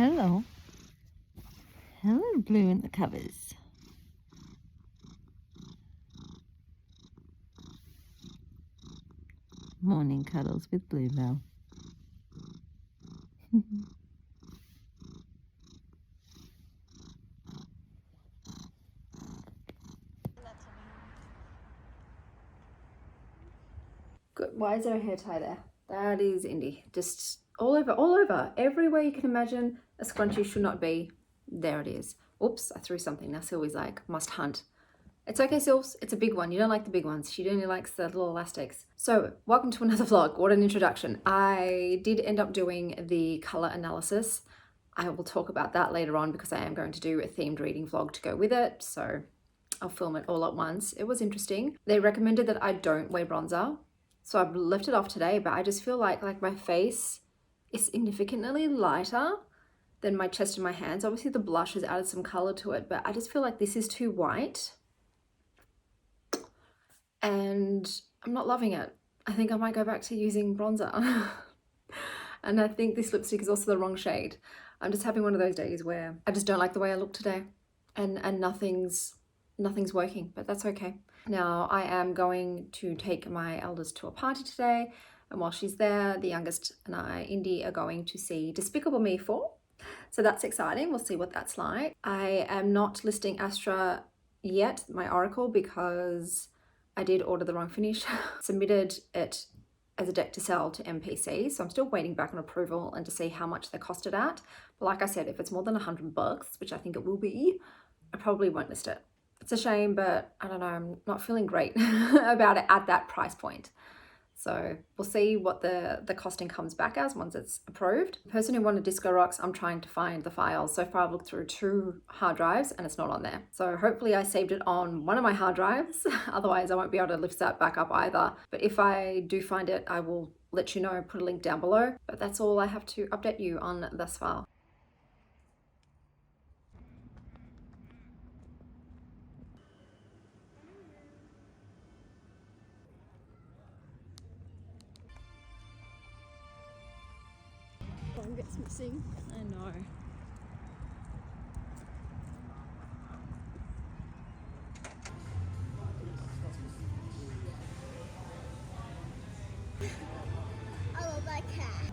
Hello. Hello, Blue in the covers. Morning cuddles with Bluebell. Good. Why is there a hair tie there? That is Indy. Just all over. Everywhere you can imagine a scrunchie should not be. There it is. Oops, I threw something. Now Sylvie's like, must hunt. It's okay, Sylves. It's a big one. You don't like the big ones. She only likes the little elastics. So, welcome to another vlog. What an introduction. I did end up doing the color analysis. I will talk about that later on because I am going to do a themed reading vlog to go with it. So, I'll film it all at once. It was interesting. They recommended that I don't wear bronzer. So, I've left it off today, but I just feel like my face is significantly lighter than my chest and my hands. Obviously, the blush has added some color to it, but I just feel like this is too white. And I'm not loving it. I think I might go back to using bronzer. And I think this lipstick is also the wrong shade. I'm just having one of those days where I just don't like the way I look today, and nothing's working, but that's okay. Now I am going to take my eldest to a party today, and while she's there, the youngest and I, Indy, are going to see Despicable Me 4. So that's exciting. We'll see what that's like. I am not listing Astra yet, my Oracle, because I did order the wrong finish. Submitted it as a deck to sell to MPC, so I'm still waiting back on approval and to see how much they costed at. But like I said, if it's more than $100, which I think it will be, I probably won't list it. It's a shame, but I don't know, I'm not feeling great about it at that price point. So we'll see what the costing comes back as once it's approved. The person who wanted Disco Rocks, I'm trying to find the files. So far I've looked through 2 hard drives and it's not on there. So hopefully I saved it on one of my hard drives. Otherwise I won't be able to lift that back up either. But if I do find it, I will let you know, put a link down below. But that's all I have to update you on thus far. Phone gets missing. I know. I love that cat.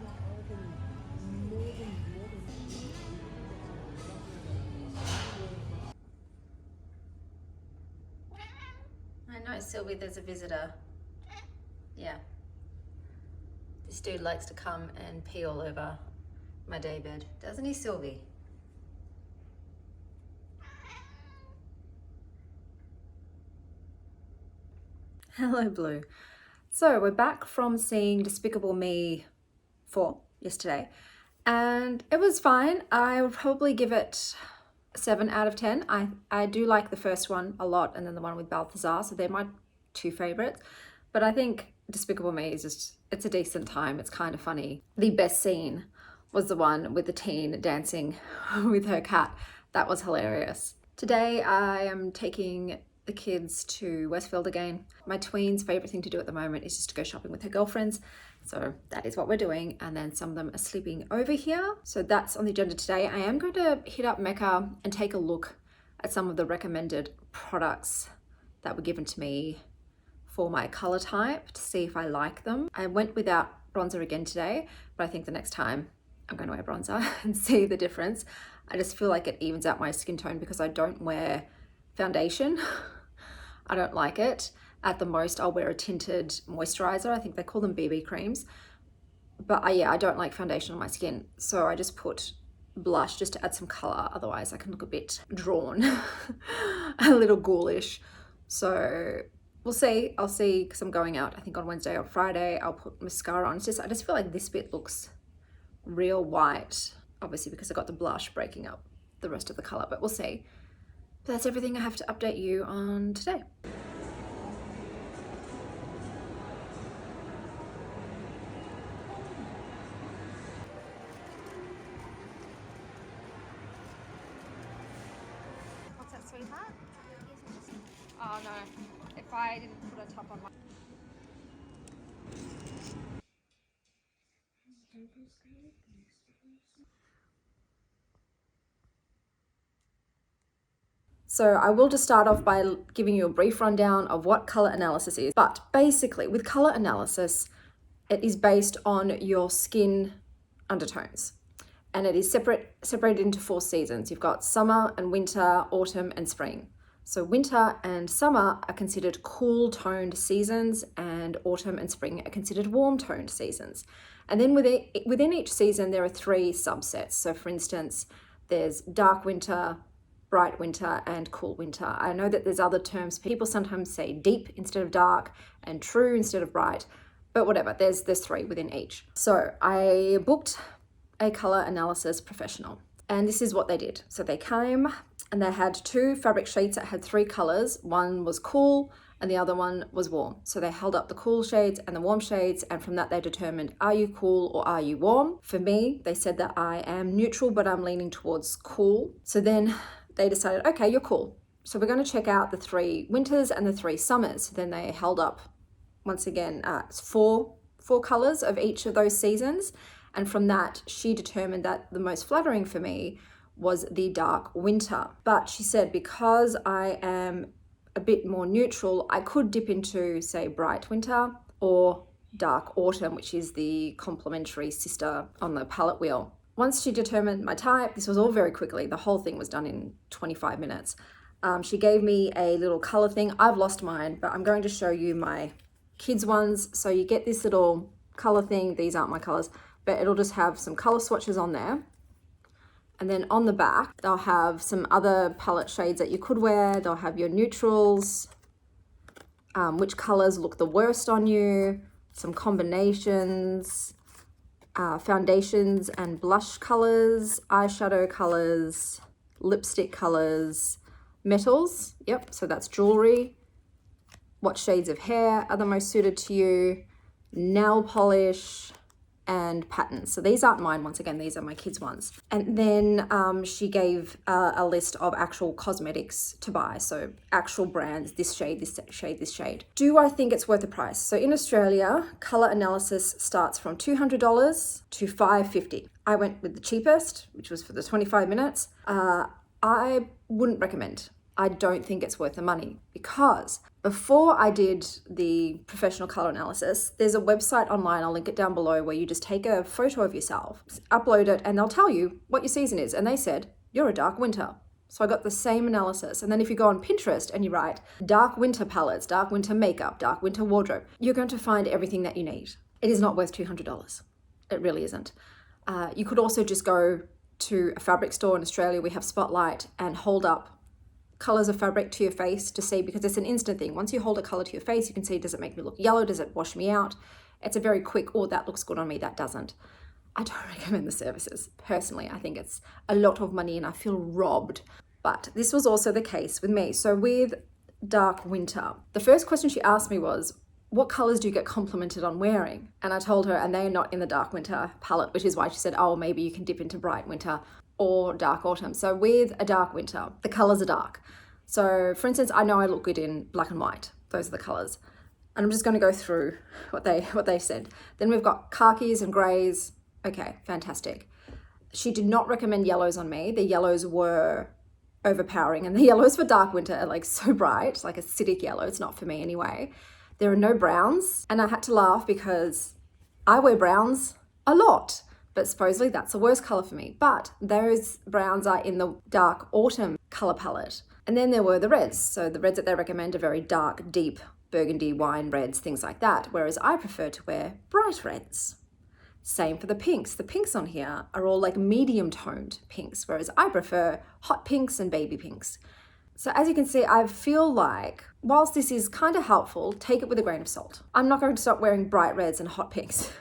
I know, Sylvie, there's a visitor. Yeah. This dude likes to come and pee all over my daybed, doesn't he, Sylvie? Hello, Blue. So we're back from seeing Despicable Me 4 yesterday, and it was fine. I would probably give it a 7 out of 10. I do like the first one a lot, and then the one with Balthazar, so they're my 2 favorites. But I think Despicable Me is just, it's a decent time. It's kind of funny. The best scene was the one with the teen dancing with her cat. That was hilarious. Today I am taking the kids to Westfield again. My tween's favorite thing to do at the moment is just to go shopping with her girlfriends. So that is what we're doing. And then some of them are sleeping over here. So that's on the agenda today. I am going to hit up Mecca and take a look at some of the recommended products that were given to me for my color type to see if I like them. I went without bronzer again today, but I think the next time I'm going to wear bronzer and see the difference. I just feel like it evens out my skin tone because I don't wear foundation. I don't like it. At the most, I'll wear a tinted moisturizer. I think they call them BB creams. But yeah, I don't like foundation on my skin. So I just put blush just to add some color. Otherwise, I can look a bit drawn, a little ghoulish. So we'll see. I'll see because I'm going out, I think on Wednesday or Friday. I'll put mascara on. It's just, I just feel like this bit looks real white. Obviously because I got the blush breaking up the rest of the color, but we'll see. But that's everything I have to update you on today. What's that, sweetheart? Oh no, if I didn't put a top on my... So I will just start off by giving you a brief rundown of what color analysis is. But basically with color analysis, it is based on your skin undertones. And it is separated into 4 seasons. You've got summer and winter, autumn and spring. So winter and summer are considered cool toned seasons, and autumn and spring are considered warm toned seasons. And then within each season, there are 3 subsets. So for instance, there's dark winter, bright winter and cool winter. I know that there's other terms. People sometimes say deep instead of dark and true instead of bright, but whatever, there's 3 within each. So I booked a color analysis professional, and this is what they did. So they came and they had 2 fabric sheets that had 3 colors. One was cool and the other one was warm. So they held up the cool shades and the warm shades, and from that they determined, are you cool or are you warm? For me, they said that I am neutral, but I'm leaning towards cool. So then they decided, okay, you're cool. So we're going to check out the 3 winters and the 3 summers. Then they held up, once again, 4 colors of each of those seasons. And from that, she determined that the most flattering for me was the dark winter. But she said, because I am a bit more neutral, I could dip into, say, bright winter or dark autumn, which is the complementary sister on the palette wheel. Once she determined my type, this was all very quickly. The whole thing was done in 25 minutes. She gave me a little color thing. I've lost mine, but I'm going to show you my kids' ones. So you get this little color thing. These aren't my colors, but it'll just have some color swatches on there. And then on the back, they'll have some other palette shades that you could wear. They'll have your neutrals, which colors look the worst on you, some combinations, foundations and blush colors, eyeshadow colors, lipstick colors, metals. Yep, so that's jewelry. What shades of hair are the most suited to you, nail polish, and patterns. So these aren't mine, once again, these are my kids' ones. And then she gave a list of actual cosmetics to buy. So actual brands, this shade, this shade, this shade. Do I think it's worth the price? So in Australia, color analysis starts from $200 to $550. I went with the cheapest, which was for the 25 minutes. I wouldn't recommend. I don't think it's worth the money, because before I did the professional color analysis, there's a website online, I'll link it down below, where you just take a photo of yourself, upload it, and they'll tell you what your season is. And they said, you're a dark winter. So I got the same analysis. And then if you go on Pinterest and you write dark winter palettes, dark winter makeup, dark winter wardrobe, you're going to find everything that you need. It is not worth $200. It really isn't. You could also just go to a fabric store in Australia, we have Spotlight, and hold up colors of fabric to your face to see, because it's an instant thing. Once you hold a color to your face, you can see, does it make me look yellow? Does it wash me out? It's a very quick, oh, that looks good on me, that doesn't. I don't recommend the services. Personally, I think it's a lot of money and I feel robbed. But this was also the case with me. So with dark winter, the first question she asked me was, what colors do you get complimented on wearing? And I told her, and they're not in the dark winter palette, which is why she said, oh, maybe you can dip into bright winter or dark autumn. So with a dark winter, the colors are dark. So for instance, I know I look good in black and white. Those are the colors. And I'm just going to go through what they said. Then we've got khakis and grays. Okay, fantastic. She did not recommend yellows on me. The yellows were overpowering, and the yellows for dark winter are like so bright, like acidic yellow. It's not for me anyway. There are no browns, and I had to laugh because I wear browns a lot, but supposedly that's the worst color for me. But those browns are in the dark autumn color palette. And then there were the reds. So the reds that they recommend are very dark, deep burgundy wine reds, things like that. Whereas I prefer to wear bright reds. Same for the pinks. The pinks on here are all like medium toned pinks, whereas I prefer hot pinks and baby pinks. So as you can see, I feel like whilst this is kind of helpful, take it with a grain of salt. I'm not going to stop wearing bright reds and hot pinks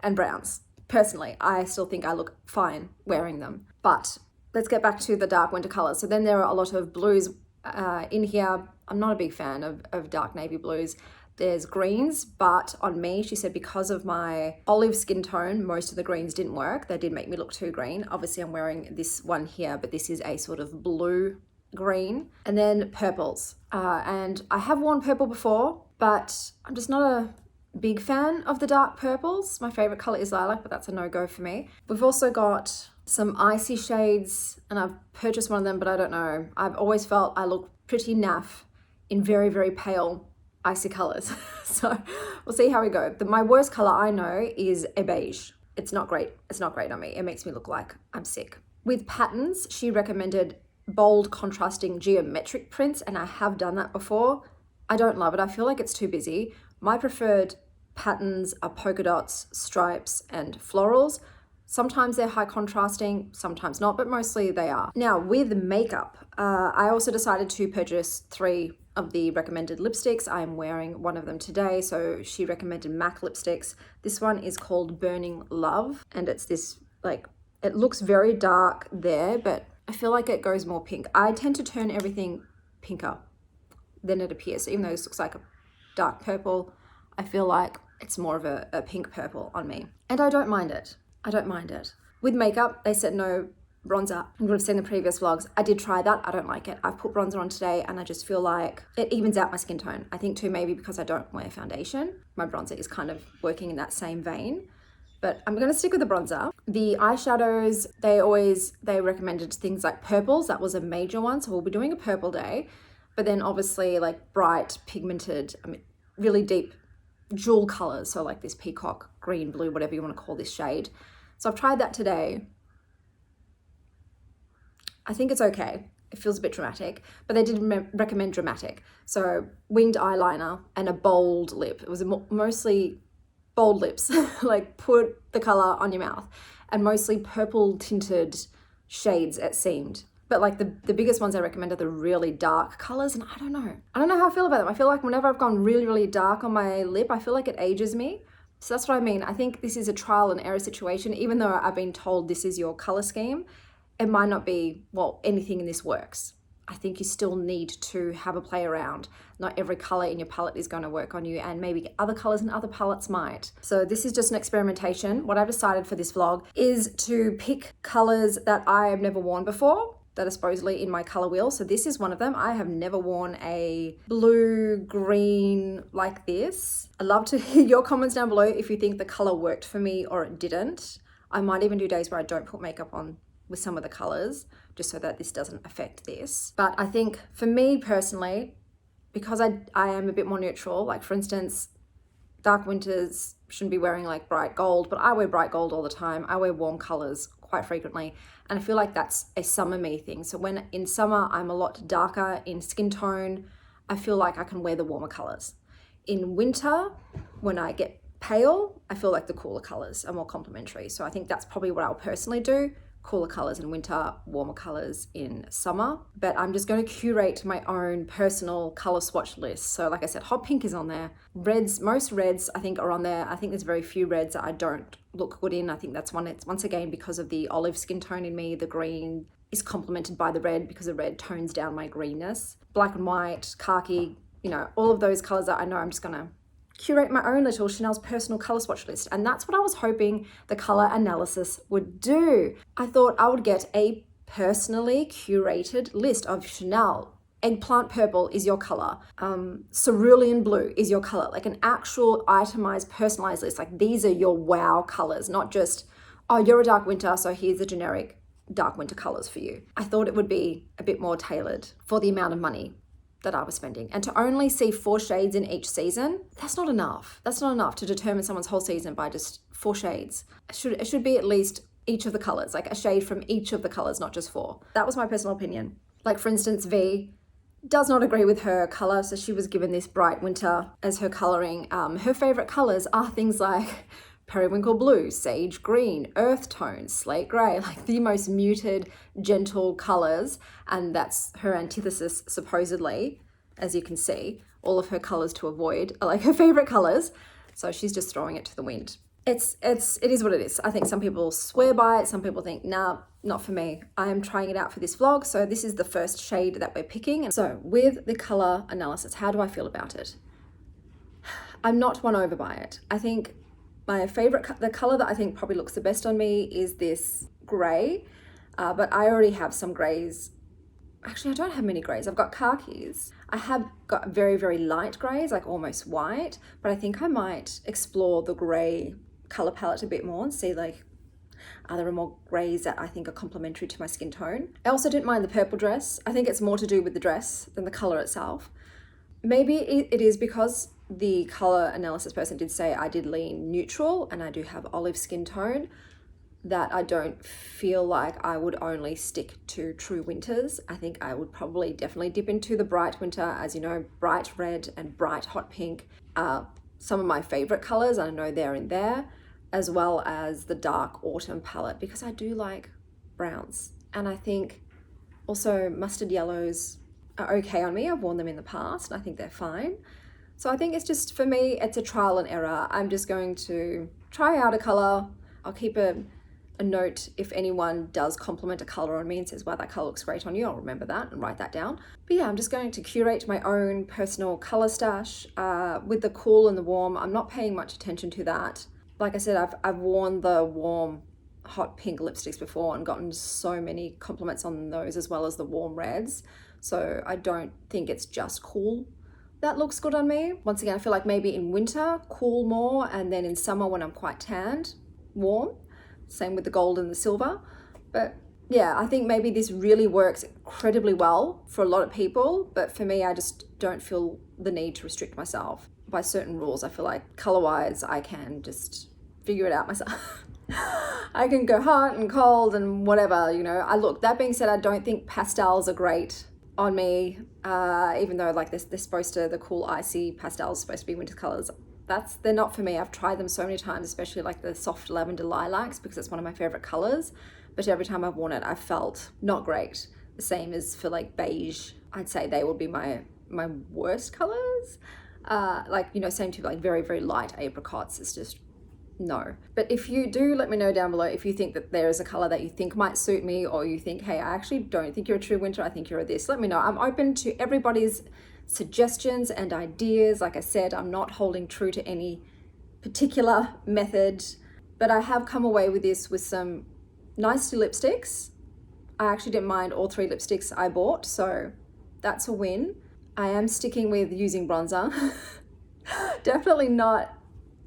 and browns. Personally, I still think I look fine wearing them. But let's get back to the dark winter colors. So then there are a lot of blues in here. I'm not a big fan of dark navy blues. There's greens, but on me, she said, because of my olive skin tone, most of the greens didn't work. They did make me look too green. Obviously, I'm wearing this one here, but this is a sort of blue green. And then purples. And I have worn purple before, but I'm just not big fan of the dark purples. My favorite color is lilac, but that's a no-go for me. We've also got some icy shades, and I've purchased one of them, but I don't know. I've always felt I look pretty naff in very, very pale icy colors. So we'll see how we go. My worst color I know is a beige. It's not great. It's not great on me. It makes me look like I'm sick. With patterns, she recommended bold contrasting geometric prints, and I have done that before. I don't love it. I feel like it's too busy. My preferred patterns are polka dots, stripes, and florals. Sometimes they're high contrasting, sometimes not, but mostly they are. Now with makeup, I also decided to purchase 3 of the recommended lipsticks. I'm wearing one of them today. So she recommended MAC lipsticks. This one is called Burning Love, and it's this, like, it looks very dark there, but I feel like it goes more pink. I tend to turn everything pinker than it appears. So even though this looks like a dark purple, I feel like it's more of a pink purple on me. And I don't mind it. I don't mind it. With makeup, they said no bronzer. You would have seen the previous vlogs. I did try that. I don't like it. I've put bronzer on today and I just feel like it evens out my skin tone. I think too, maybe because I don't wear foundation, my bronzer is kind of working in that same vein. But I'm going to stick with the bronzer. The eyeshadows, they recommended things like purples. That was a major one. So we'll be doing a purple day. But then obviously like bright, pigmented, really deep jewel colors. So like this peacock, green, blue, whatever you want to call this shade. So I've tried that today. I think it's okay. It feels a bit dramatic, but they did recommend dramatic. So winged eyeliner and a bold lip. It was mostly bold lips, like put the color on your mouth, and mostly purple tinted shades, it seemed. But like the biggest ones I recommend are the really dark colors, and I don't know how I feel about them. I feel like whenever I've gone really, really dark on my lip, I feel like it ages me. So that's what I mean. I think this is a trial and error situation. Even though I've been told this is your color scheme, it might not be, well, anything in this works. I think you still need to have a play around. Not every color in your palette is going to work on you, and maybe other colors in other palettes might. So this is just an experimentation. What I've decided for this vlog is to pick colors that I have never worn before, that are supposedly in my color wheel. So this is one of them. I have never worn a blue green like this. I'd love to hear your comments down below if you think the color worked for me or it didn't. I might even do days where I don't put makeup on with some of the colors, just so that this doesn't affect this. But I think for me personally, because I am a bit more neutral, like for instance, dark winters shouldn't be wearing like bright gold, but I wear bright gold all the time. I wear warm colors quite frequently. And I feel like that's a summer me thing. So when in summer, I'm a lot darker in skin tone, I feel like I can wear the warmer colors. In winter, when I get pale, I feel like the cooler colors are more complementary. So I think that's probably what I'll personally do. Cooler colors in winter, warmer colors in summer. But I'm just going to curate my own personal color swatch list. So like I said, hot pink is on there. Reds, most reds I think are on there. I think there's very few reds that I don't look good in. I think that's one, it's once again because of the olive skin tone in me. The green is complemented by the red because the red tones down my greenness. Black and white, khaki, you know, all of those colors that I know I'm just gonna curate my own little Chanel's personal color swatch list. And that's what I was hoping the color analysis would do. I thought I would get a personally curated list of Chanel. Eggplant purple is your color. Cerulean blue is your color. Like an actual itemized, personalized list. Like these are your wow colors, not just, oh, you're a dark winter, so here's the generic dark winter colors for you. I thought it would be a bit more tailored for the amount of money that I was spending. And to only see 4 shades in each season, that's not enough. That's not enough to determine someone's whole season by just 4 shades. It should be at least each of the colors, like a shade from each of the colors, not just 4. That was my personal opinion. Like for instance, V does not agree with her color, so she was given this bright winter as her coloring. Her favorite colors are things like periwinkle blue, sage green, earth tone, slate gray, like the most muted, gentle colors. And that's her antithesis, supposedly, as you can see. All of her colors to avoid are like her favorite colors. So she's just throwing it to the wind. It is what it is. I think some people swear by it. Some people think, nah, not for me. I am trying it out for this vlog. So this is the first shade that we're picking. And so with the color analysis, how do I feel about it? I'm not won over by it. I think my favorite, the color that I think probably looks the best on me is this gray, but I already have some grays actually I don't have many greys. I've got khakis. I have got very, very light greys, like almost white, but I think I might explore the grey color palette a bit more and see like, are there more greys that I think are complementary to my skin tone? I also didn't mind the purple dress. I think it's more to do with the dress than the color itself. Maybe it is because the color analysis person did say I did lean neutral and I do have olive skin tone, that I don't feel like I would only stick to true winters. I think I would probably definitely dip into the bright winter. As you know, bright red and bright hot pink are some of my favorite colors. I know they're in there, as well as the dark autumn palette, because I do like browns. And I think also mustard yellows are okay on me. I've worn them in the past and I think they're fine. So I think it's just, for me, it's a trial and error. I'm just going to try out a color. I'll keep a note if anyone does compliment a color on me and says, wow, that color looks great on you. I'll remember that and write that down. But yeah, I'm just going to curate my own personal color stash. With the cool and the warm, I'm not paying much attention to that. Like I said, I've worn the warm hot pink lipsticks before and gotten so many compliments on those, as well as the warm reds. So I don't think it's just cool that looks good on me. Once again, I feel like maybe in winter, cool more, and then in summer when I'm quite tanned, warm. Same with the gold and the silver. But yeah, I think maybe this really works incredibly well for a lot of people, but for me, I just don't feel the need to restrict myself by certain rules. I feel like color-wise, I can just figure it out myself. I can go hot and cold and whatever, you know. That being said, I don't think pastels are great on me, even though like they're supposed to, the cool icy pastels supposed to be winter colors. They're not for me. I've tried them so many times, especially like the soft lavender lilacs, because it's one of my favorite colors. But every time I've worn it, I've felt not great. The same as for like beige. I'd say they would be my worst colors. Like, you know, same to like very, very light apricots. It's just no. But if you do, let me know down below if you think that there is a color that you think might suit me, or you think, hey, I actually don't think you're a true winter, I think you're a this. Let me know. I'm open to everybody's suggestions and ideas. Like I said, I'm not holding true to any particular method, but I have come away with this with some nice lipsticks. I actually didn't mind all 3 lipsticks I bought, so that's a win. I am sticking with using bronzer. Definitely not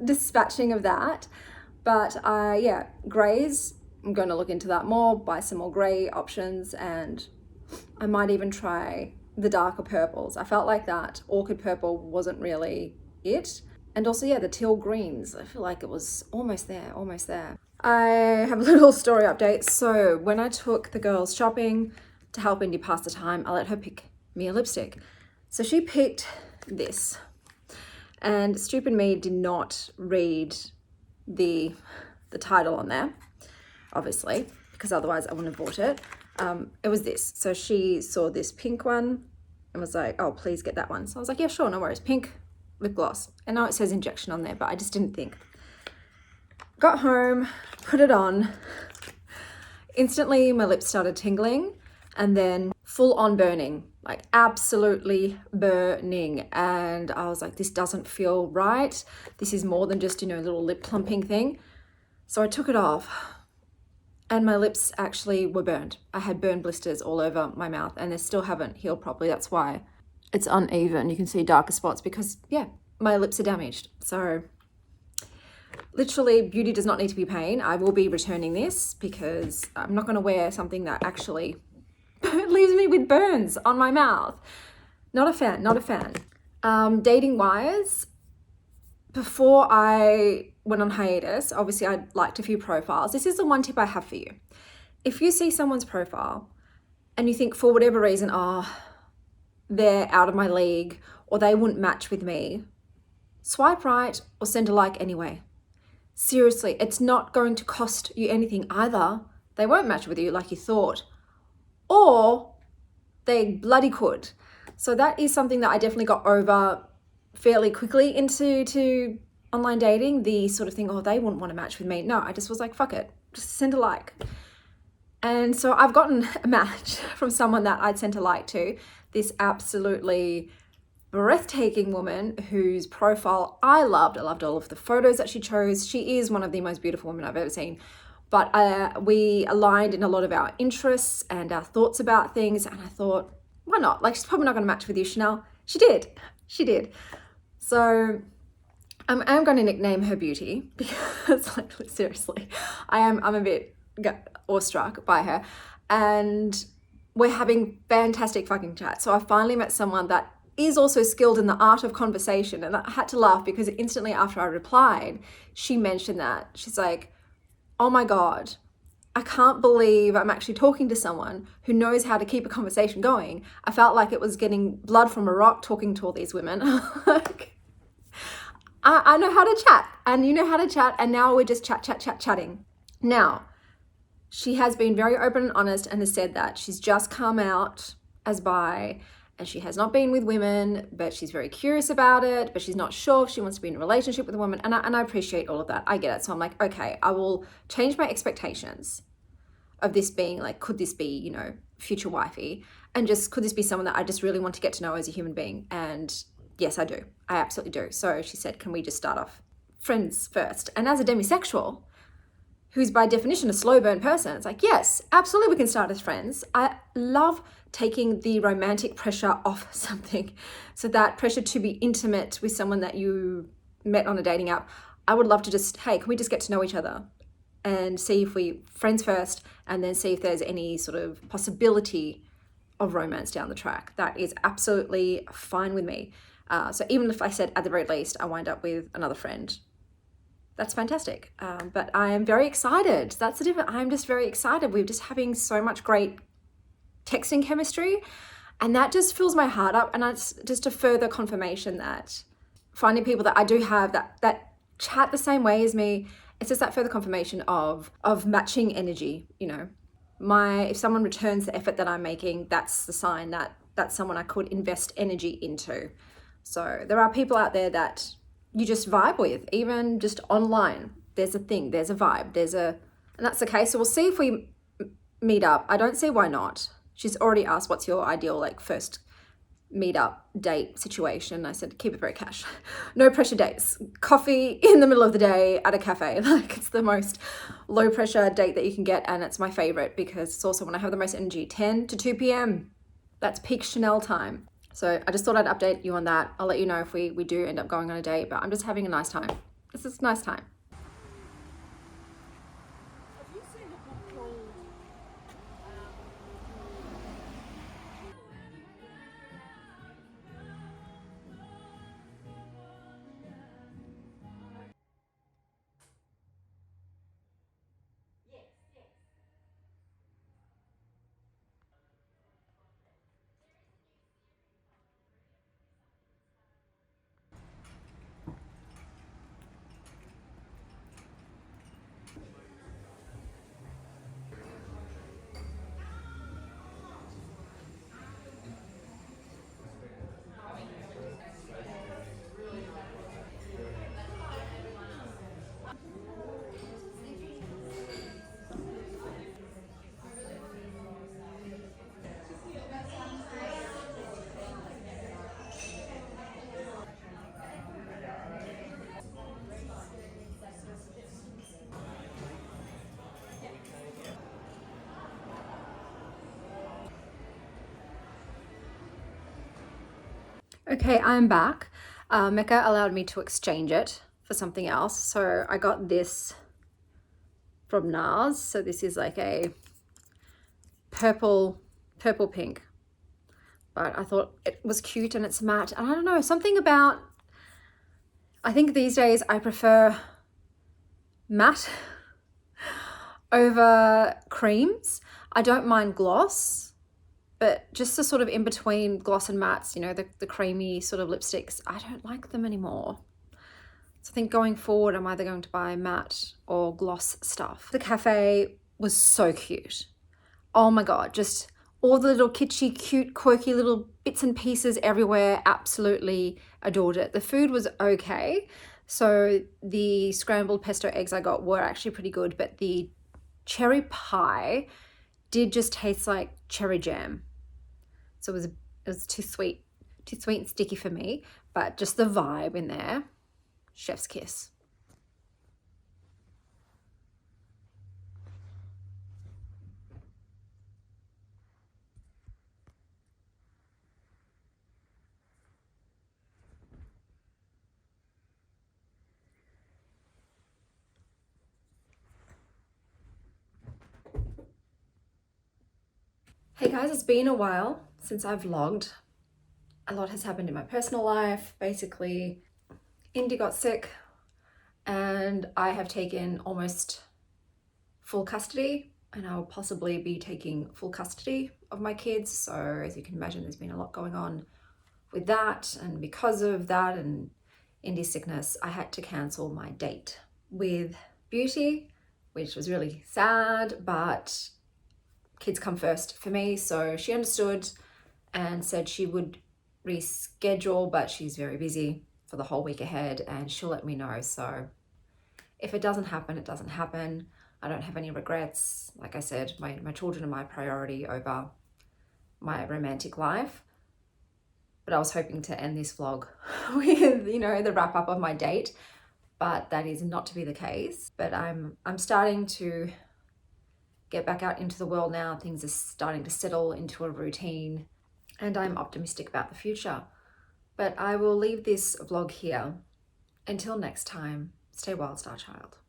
dispatching of that, but yeah, grays, I'm going to look into that more, buy some more gray options, and I might even try the darker purples. I felt like that orchid purple wasn't really it. And also, yeah, the teal greens, I feel like it was almost there. I have a little story update. So when I took the girls shopping to help Indy pass the time, I let her pick me a lipstick. So she picked this, and stupid me did not read the title on there, obviously, because otherwise I wouldn't have bought it. It was this. So she saw this pink one and was like, oh, please get that one. So I was like, yeah, sure, no worries. Pink lip gloss. I know it says injection on there, but I just didn't think. Got home, put it on. Instantly, my lips started tingling, and then full on burning, like absolutely burning. And I was like, this doesn't feel right. This is more than just, you know, a little lip plumping thing. So I took it off, and my lips actually were burned. I had burn blisters all over my mouth, and they still haven't healed properly. That's why it's uneven. You can see darker spots because, yeah, my lips are damaged. So literally, beauty does not need to be pain. I will be returning this because I'm not going to wear something that actually leaves me with burns on my mouth. Not a fan. Dating wise, before I went on hiatus, obviously I liked a few profiles. This is the one tip I have for you. If you see someone's profile and you think for whatever reason, they're out of my league or they wouldn't match with me, swipe right or send a like anyway. Seriously, it's not going to cost you anything. Either they won't match with you like you thought, or they bloody could. So that is something that I definitely got over fairly quickly into online dating. The sort of thing, they wouldn't want to match with me. No, I just was like, fuck it, just send a like. And so I've gotten a match from someone that I'd sent a like to. This absolutely breathtaking woman whose profile I loved. I loved all of the photos that she chose. She is one of the most beautiful women I've ever seen. but we aligned in a lot of our interests and our thoughts about things. And I thought, why not? Like, she's probably not going to match with you, Chanel. She did. So I'm going to nickname her Beauty because, like, seriously, I'm a bit awestruck by her. And we're having fantastic fucking chat. So I finally met someone that is also skilled in the art of conversation. And I had to laugh because instantly after I replied, she mentioned that. She's like, oh my God, I can't believe I'm actually talking to someone who knows how to keep a conversation going. I felt like it was getting blood from a rock talking to all these women. I know how to chat, and you know how to chat, and now we're just chatting. Now, she has been very open and honest and has said that she's just come out as bi and she has not been with women, but she's very curious about it, but she's not sure if she wants to be in a relationship with a woman. And I appreciate all of that. I get it. So I'm like, okay, I will change my expectations of this being like, could this be, you know, future wifey? And just, could this be someone that I just really want to get to know as a human being? And yes, I do. I absolutely do. So she said, can we just start off friends first? And as a demisexual, who's by definition a slow burn person, it's like, yes, absolutely, we can start as friends. I love taking the romantic pressure off something. So that pressure to be intimate with someone that you met on a dating app, I would love to just, hey, can we just get to know each other and see if we friends first, and then see if there's any sort of possibility of romance down the track. That is absolutely fine with me. So even if I said at the very least I wind up with another friend, that's fantastic. But I am very excited. That's the difference. I'm just very excited. We're just having so much great texting chemistry, and that just fills my heart up. And it's just a further confirmation that finding people that I do have that chat the same way as me, it's just that further confirmation of matching energy. You know, if someone returns the effort that I'm making, that's the sign that that's someone I could invest energy into. So there are people out there that you just vibe with, even just online. There's a thing, there's a vibe, and that's the case. So we'll see if we meet up. I don't see why not. She's already asked, what's your ideal, like, first meet up date situation? I said, keep it very cash. No pressure dates. Coffee in the middle of the day at a cafe. Like, it's the most low pressure date that you can get. And it's my favorite because it's also when I have the most energy. 10 to 2 p.m. That's peak Chanel time. So I just thought I'd update you on that. I'll let you know if we do end up going on a date, but I'm just having a nice time. This is a nice time. Have you seen a book called Okay, I'm back. Mecca allowed me to exchange it for something else. So I got this from NARS. So this is like a purple pink. But I thought it was cute and it's matte. And I don't know, something about, I think these days I prefer matte over creams. I don't mind gloss, but just the sort of in between gloss and mattes, you know, the creamy sort of lipsticks, I don't like them anymore. So I think going forward, I'm either going to buy matte or gloss stuff. The cafe was so cute. Oh my God, just all the little kitschy, cute, quirky little bits and pieces everywhere. Absolutely adored it. The food was okay. So the scrambled pesto eggs I got were actually pretty good, but the cherry pie did just taste like cherry jam. So it was too sweet and sticky for me, but just the vibe in there, chef's kiss. Hey guys, it's been a while since I've vlogged. A lot has happened in my personal life. Basically, Indy got sick and I have taken almost full custody, and I'll possibly be taking full custody of my kids. So as you can imagine, there's been a lot going on with that, and because of that and Indy's sickness, I had to cancel my date with Beauty, which was really sad, but kids come first for me. So she understood and said she would reschedule, but she's very busy for the whole week ahead and she'll let me know. So if it doesn't happen, it doesn't happen. I don't have any regrets. Like I said, my children are my priority over my romantic life. But I was hoping to end this vlog with, you know, the wrap up of my date, but that is not to be the case. But I'm starting to get back out into the world now. Things are starting to settle into a routine and I'm optimistic about the future. But I will leave this vlog here. Until next time, stay wild, star child.